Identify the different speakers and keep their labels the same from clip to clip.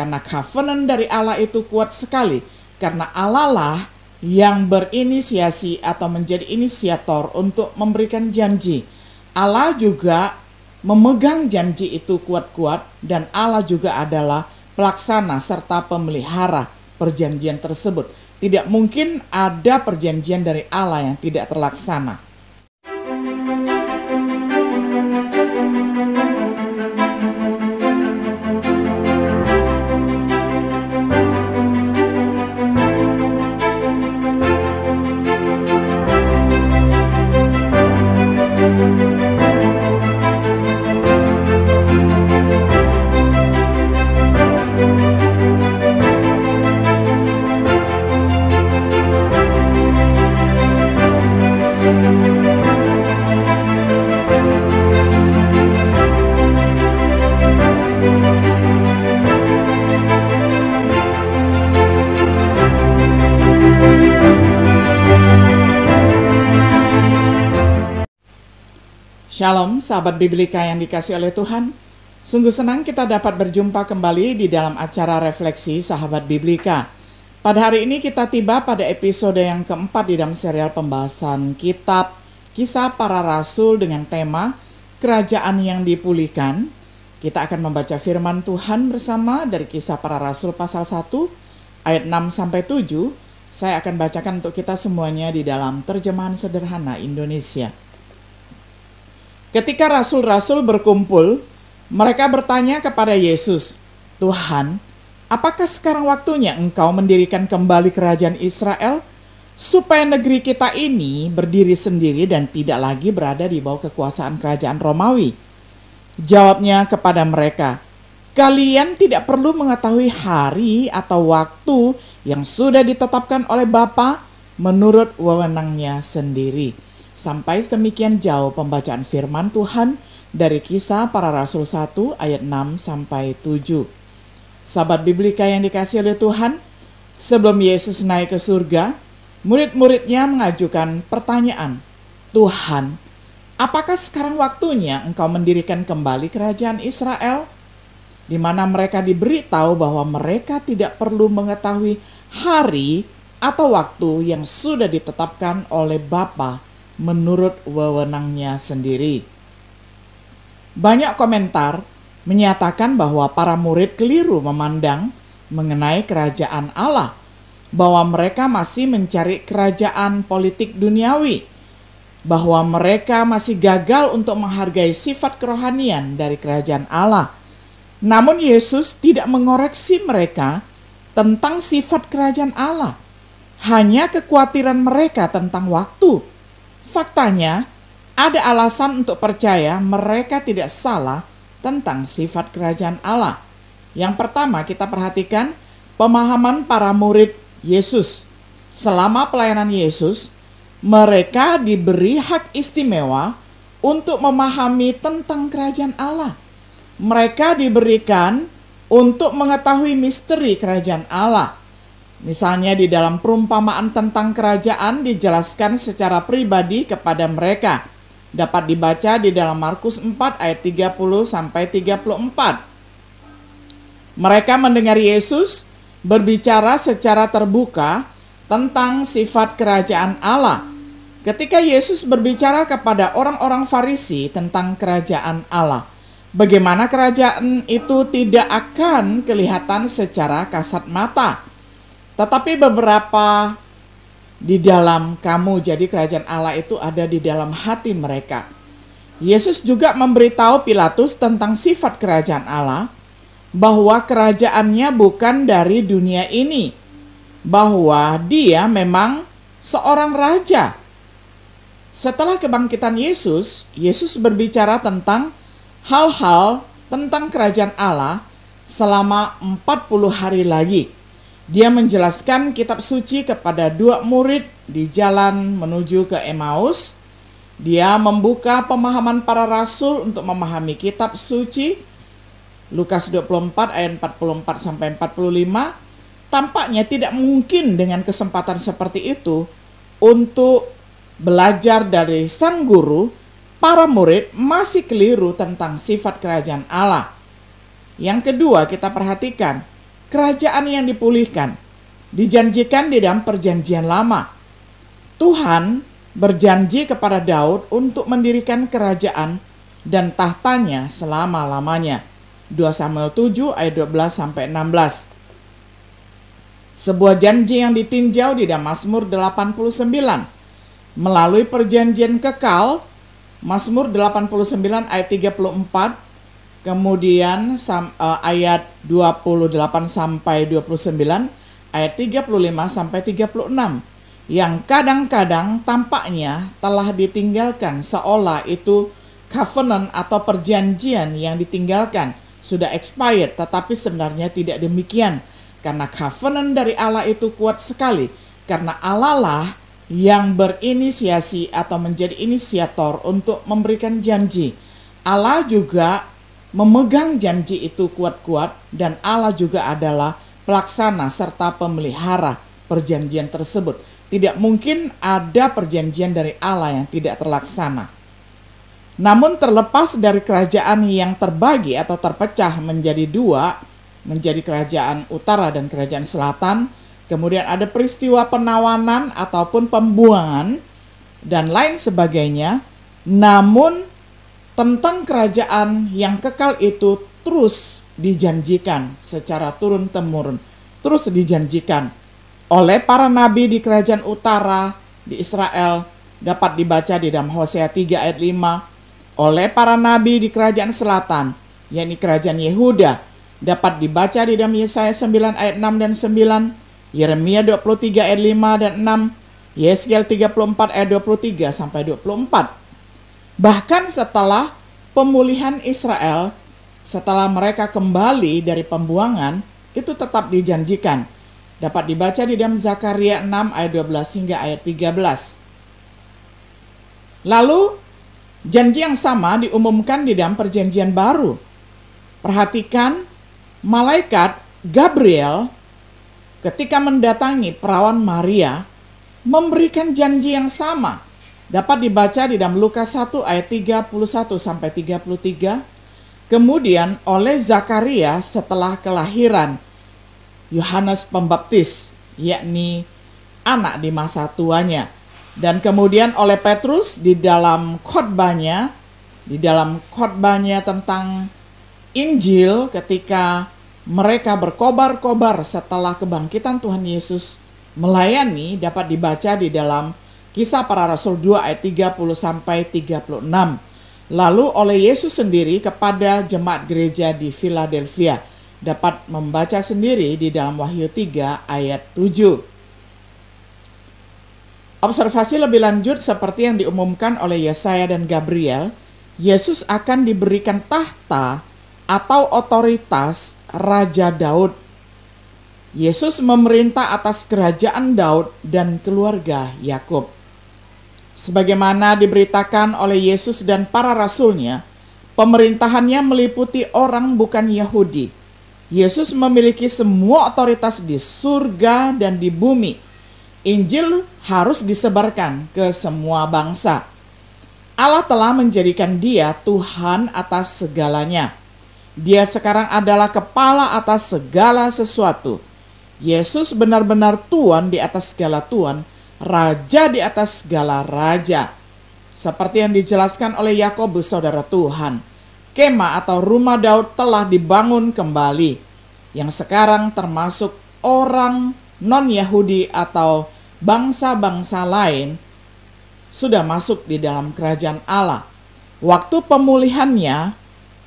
Speaker 1: Karena covenant dari Allah itu kuat sekali. Karena Allah lah yang berinisiasi atau menjadi inisiator untuk memberikan janji. Allah juga memegang janji itu kuat-kuat, dan Allah juga adalah pelaksana serta pemelihara perjanjian tersebut. Tidak mungkin ada perjanjian dari Allah yang tidak terlaksana. Shalom sahabat Biblika yang dikasih oleh Tuhan. Sungguh senang kita dapat berjumpa kembali di dalam acara refleksi sahabat Biblika. Pada hari ini kita tiba pada episode yang keempat di dalam serial pembahasan kitab Kisah Para Rasul dengan tema Kerajaan yang Dipulihkan. Kita akan membaca firman Tuhan bersama dari Kisah Para Rasul pasal 1 ayat 6-7. Saya akan bacakan untuk kita semuanya di dalam terjemahan sederhana Indonesia. Ketika rasul-rasul berkumpul, mereka bertanya kepada Yesus, "Tuhan, apakah sekarang waktunya Engkau mendirikan kembali kerajaan Israel, supaya negeri kita ini berdiri sendiri dan tidak lagi berada di bawah kekuasaan kerajaan Romawi?" Jawabnya kepada mereka, "Kalian tidak perlu mengetahui hari atau waktu yang sudah ditetapkan oleh Bapa menurut wewenangnya sendiri." Sampai sedemikian jauh pembacaan firman Tuhan dari Kisah Para Rasul 1 ayat 6-7. Sahabat Biblika yang dikasih oleh Tuhan, sebelum Yesus naik ke surga, murid-muridnya mengajukan pertanyaan, "Tuhan, apakah sekarang waktunya Engkau mendirikan kembali kerajaan Israel?" Di mana mereka diberitahu bahwa mereka tidak perlu mengetahui hari atau waktu yang sudah ditetapkan oleh Bapa menurut wewenangnya sendiri. Banyak komentar menyatakan bahwa para murid keliru memandang mengenai kerajaan Allah, bahwa mereka masih mencari kerajaan politik duniawi, bahwa mereka masih gagal untuk menghargai sifat kerohanian dari kerajaan Allah. Namun Yesus tidak mengoreksi mereka tentang sifat kerajaan Allah, hanya kekhawatiran mereka tentang waktu. Faktanya, ada alasan untuk percaya mereka tidak salah tentang sifat kerajaan Allah. Yang pertama, kita perhatikan pemahaman para murid Yesus. Selama pelayanan Yesus, mereka diberi hak istimewa untuk memahami tentang kerajaan Allah. Mereka diberikan untuk mengetahui misteri kerajaan Allah. Misalnya di dalam perumpamaan tentang kerajaan dijelaskan secara pribadi kepada mereka. Dapat dibaca di dalam Markus 4 ayat 30-34. Mereka mendengar Yesus berbicara secara terbuka tentang sifat kerajaan Allah. Ketika Yesus berbicara kepada orang-orang Farisi tentang kerajaan Allah, bagaimana kerajaan itu tidak akan kelihatan secara kasat mata, tetapi beberapa di dalam kamu. Jadi kerajaan Allah itu ada di dalam hati mereka. Yesus juga memberitahu Pilatus tentang sifat kerajaan Allah, bahwa kerajaannya bukan dari dunia ini, bahwa dia memang seorang raja. Setelah kebangkitan Yesus, Yesus berbicara tentang hal-hal tentang kerajaan Allah selama 40 hari lagi. Dia menjelaskan kitab suci kepada 2 murid di jalan menuju ke Emmaus. Dia membuka pemahaman para rasul untuk memahami kitab suci. Lukas 24 ayat 44-45. Tampaknya tidak mungkin dengan kesempatan seperti itu untuk belajar dari sang guru. Para murid masih keliru tentang sifat kerajaan Allah. Yang kedua, kita perhatikan kerajaan yang dipulihkan dijanjikan di dalam perjanjian lama. Tuhan berjanji kepada Daud untuk mendirikan kerajaan dan tahtanya selama-lamanya. 2 Samuel 7 ayat 12 sampai 16. Sebuah janji yang ditinjau di dalam Mazmur 89 melalui perjanjian kekal, Mazmur 89 ayat 34, kemudian ayat 28 sampai 29, ayat 35 sampai 36, yang kadang-kadang tampaknya telah ditinggalkan, seolah itu covenant atau perjanjian yang ditinggalkan sudah expired, tetapi sebenarnya tidak demikian. Karena covenant dari Allah itu kuat sekali, karena Allah lah yang berinisiasi atau menjadi inisiator untuk memberikan janji. Allah juga memegang janji itu kuat-kuat, dan Allah juga adalah pelaksana serta pemelihara perjanjian tersebut. Tidak mungkin ada perjanjian dari Allah yang tidak terlaksana. Namun terlepas dari kerajaan yang terbagi atau terpecah menjadi dua, menjadi kerajaan utara dan kerajaan selatan, kemudian ada peristiwa penawanan ataupun pembuangan dan lain sebagainya. Namun tentang kerajaan yang kekal itu terus dijanjikan secara turun-temurun, terus dijanjikan oleh para nabi di kerajaan utara di Israel, dapat dibaca di dalam Hosea 3 ayat 5, oleh para nabi di kerajaan selatan, yakni kerajaan Yehuda, dapat dibaca di dalam Yesaya 9 ayat 6 dan 9, Yeremia 23 ayat 5 dan 6, Yeskiel 34 ayat 23 sampai 24. Bahkan setelah pemulihan Israel, setelah mereka kembali dari pembuangan, itu tetap dijanjikan. Dapat dibaca di dalam Zakaria 6 ayat 12 hingga ayat 13. Lalu, janji yang sama diumumkan di dalam perjanjian baru. Perhatikan, malaikat Gabriel ketika mendatangi perawan Maria memberikan janji yang sama. Dapat dibaca di dalam Lukas 1 ayat 31 sampai 33. Kemudian oleh Zakaria setelah kelahiran Yohanes Pembaptis, yakni anak di masa tuanya. Dan kemudian oleh Petrus di dalam khotbahnya tentang Injil ketika mereka berkobar-kobar setelah kebangkitan Tuhan Yesus melayani, dapat dibaca di dalam Kisah Para Rasul 2 ayat 30 sampai 36. Lalu oleh Yesus sendiri kepada jemaat gereja di Philadelphia, dapat membaca sendiri di dalam Wahyu 3 ayat 7. Observasi lebih lanjut seperti yang diumumkan oleh Yesaya dan Gabriel, Yesus akan diberikan tahta atau otoritas Raja Daud. Yesus memerintah atas kerajaan Daud dan keluarga Yakub. Sebagaimana diberitakan oleh Yesus dan para rasulnya, pemerintahannya meliputi orang bukan Yahudi. Yesus memiliki semua otoritas di surga dan di bumi. Injil harus disebarkan ke semua bangsa. Allah telah menjadikan Dia Tuhan atas segalanya. Dia sekarang adalah kepala atas segala sesuatu. Yesus benar-benar Tuhan di atas segala Tuhan, Raja di atas segala raja. Seperti yang dijelaskan oleh Yakobus saudara Tuhan, kemah atau rumah Daud telah dibangun kembali, yang sekarang termasuk orang non-Yahudi atau bangsa-bangsa lain sudah masuk di dalam kerajaan Allah. Waktu pemulihannya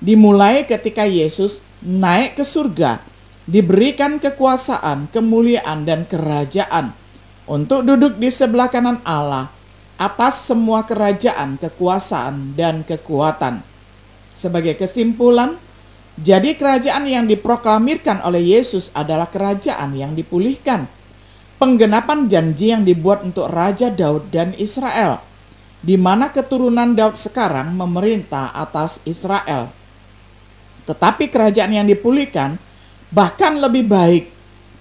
Speaker 1: dimulai ketika Yesus naik ke surga, diberikan kekuasaan, kemuliaan, dan kerajaan untuk duduk di sebelah kanan Allah atas semua kerajaan, kekuasaan, dan kekuatan. Sebagai kesimpulan, jadi kerajaan yang diproklamirkan oleh Yesus adalah kerajaan yang dipulihkan, penggenapan janji yang dibuat untuk Raja Daud dan Israel, di mana keturunan Daud sekarang memerintah atas Israel. Tetapi kerajaan yang dipulihkan bahkan lebih baik.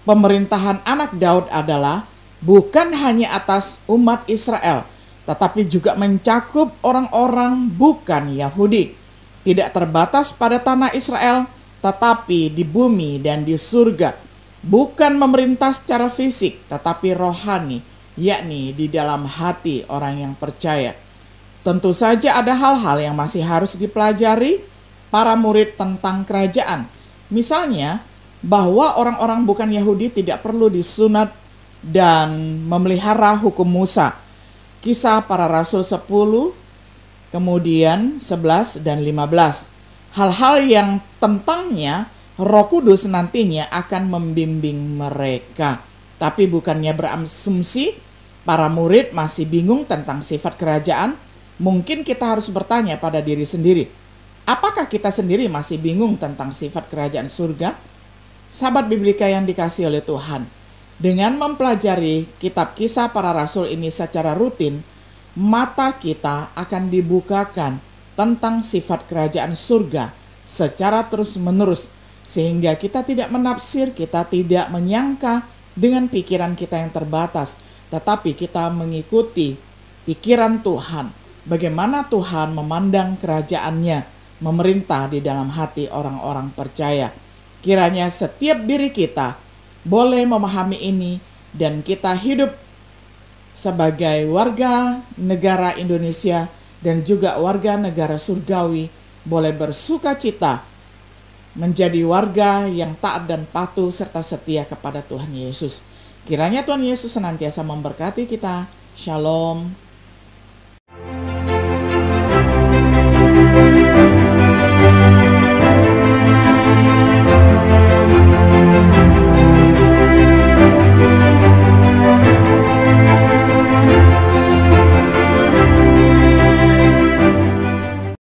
Speaker 1: Pemerintahan anak Daud adalah bukan hanya atas umat Israel, tetapi juga mencakup orang-orang bukan Yahudi. Tidak terbatas pada tanah Israel, tetapi di bumi dan di surga. bukan memerintah secara fisik, tetapi rohani, yakni di dalam hati orang yang percaya. Tentu saja ada hal-hal yang masih harus dipelajari para murid tentang kerajaan. Misalnya, bahwa orang-orang bukan Yahudi tidak perlu disunat dan memelihara hukum Musa. Kisah para Rasul 10, kemudian 11 dan 15. Hal-hal yang tentangnya Roh Kudus nantinya akan membimbing mereka. Tapi bukannya berasumsi para murid masih bingung tentang sifat kerajaan. Mungkin kita harus bertanya pada diri sendiri, apakah kita sendiri masih bingung tentang sifat kerajaan surga? Sahabat Biblika yang dikasihi oleh Tuhan, dengan mempelajari kitab Kisah Para Rasul ini secara rutin, mata kita akan dibukakan tentang sifat kerajaan surga secara terus-menerus, sehingga kita tidak menafsir, kita tidak menyangka dengan pikiran kita yang terbatas, tetapi kita mengikuti pikiran Tuhan, bagaimana Tuhan memandang kerajaannya memerintah di dalam hati orang-orang percaya. Kiranya setiap diri kita boleh memahami ini dan kita hidup sebagai warga negara Indonesia dan juga warga negara surgawi boleh bersuka cita menjadi warga yang taat dan patuh serta setia kepada Tuhan Yesus. Kiranya Tuhan Yesus senantiasa memberkati kita. Shalom.